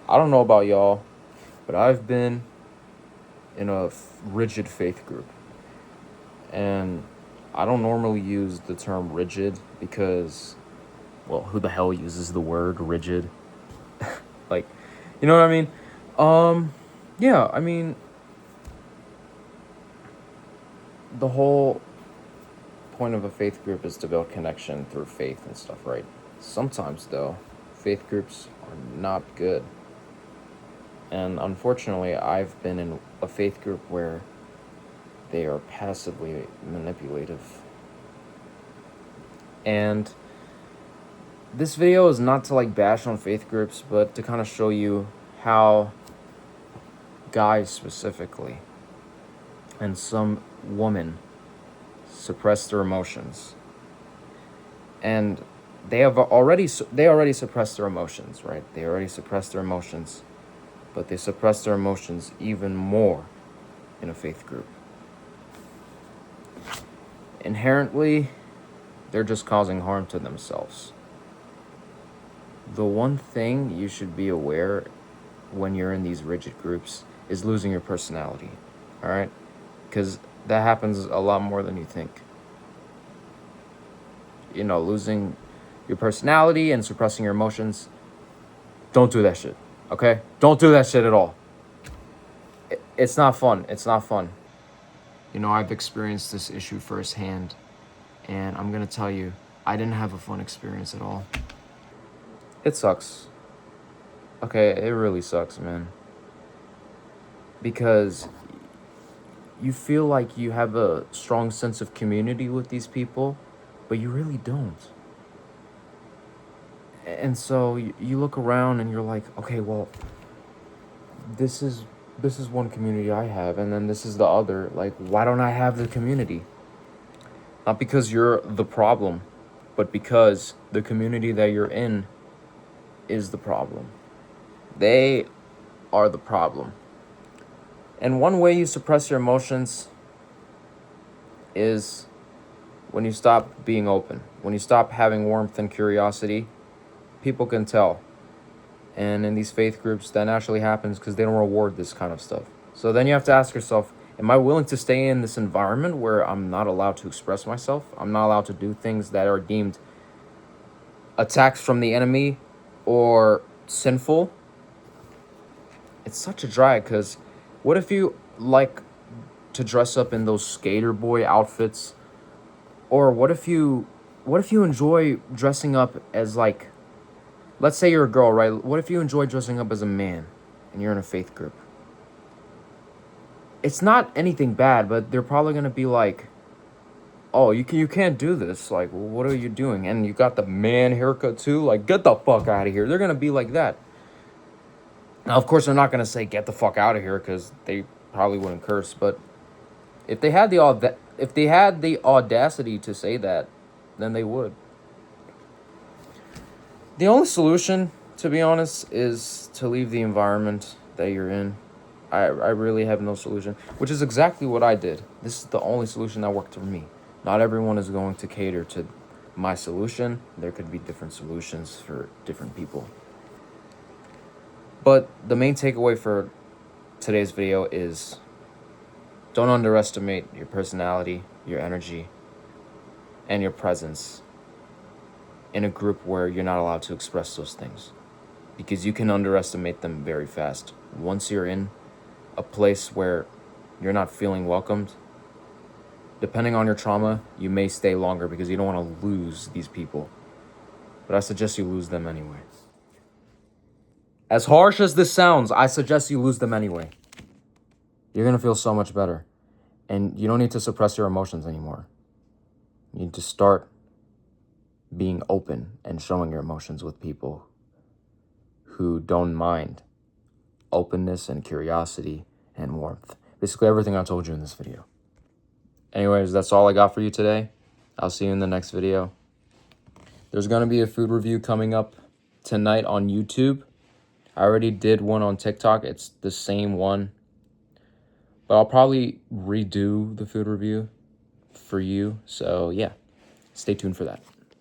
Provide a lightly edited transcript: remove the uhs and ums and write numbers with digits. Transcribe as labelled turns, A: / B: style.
A: I don't know about y'all, but I've been in a rigid faith group. And I don't normally use the term rigid because, well, who the hell uses the word rigid? Like, you know what I mean? Yeah, I mean, the whole point of a faith group is to build connection through faith and stuff, right? Sometimes, though, faith groups are not good. And unfortunately, I've been in a faith group where they are passively manipulative. And this video is not to like bash on faith groups, but to kind of show you how guys specifically and some women suppress their emotions. And they already suppressed their emotions, right? They already suppressed their emotions, but they suppress their emotions even more in a faith group. Inherently, they're just causing harm to themselves. The one thing you should be aware when you're in these rigid groups is losing your personality, all right? Because that happens a lot more than you think. You know, losing your personality and suppressing your emotions, don't do that shit, okay? Don't do that shit at all. It's not fun. It's not fun. You know, I've experienced this issue firsthand, and I'm gonna tell you, I didn't have a fun experience at all. It sucks. Okay, it really sucks, man. Because you feel like you have a strong sense of community with these people, but you really don't. And so you look around and you're like, okay, well, this is one community I have, and then this is the other. Like, why don't I have the community? Not because you're the problem, but because the community that you're in is the problem. They are the problem. And one way you suppress your emotions is when you stop being open. When you stop having warmth and curiosity, people can tell. And in these faith groups, that naturally happens because they don't reward this kind of stuff. So then you have to ask yourself, am I willing to stay in this environment where I'm not allowed to express myself? I'm not allowed to do things that are deemed attacks from the enemy or sinful? It's such a drag, because what if you like to dress up in those skater boy outfits? Or what if you enjoy dressing up as, like, let's say you're a girl, right? What if you enjoy dressing up as a man and you're in a faith group? It's not anything bad, but they're probably going to be like, oh, you can't do this. Like, what are you doing? And you got the man haircut too? Like, get the fuck out of here. They're going to be like that. Now, of course, they're not going to say get the fuck out of here, because they probably wouldn't curse. But if they had the audacity to say that, then they would. The only solution, to be honest, is to leave the environment that you're in. I really have no solution, which is exactly what I did. This is the only solution that worked for me. Not everyone is going to cater to my solution. There could be different solutions for different people. But the main takeaway for today's video is, don't underestimate your personality, your energy, and your presence in a group where you're not allowed to express those things, because you can underestimate them very fast. Once you're in a place where you're not feeling welcomed, depending on your trauma, you may stay longer because you don't want to lose these people. But I suggest you lose them anyway. As harsh as this sounds, I suggest you lose them anyway. You're going to feel so much better. And you don't need to suppress your emotions anymore. You need to start being open and showing your emotions with people who don't mind openness and curiosity and warmth. Basically everything I told you in this video. Anyways, that's all I got for you today. I'll see you in the next video. There's going to be a food review coming up tonight on YouTube. I already did one on TikTok. It's the same one. But I'll probably redo the food review for you. So yeah, stay tuned for that.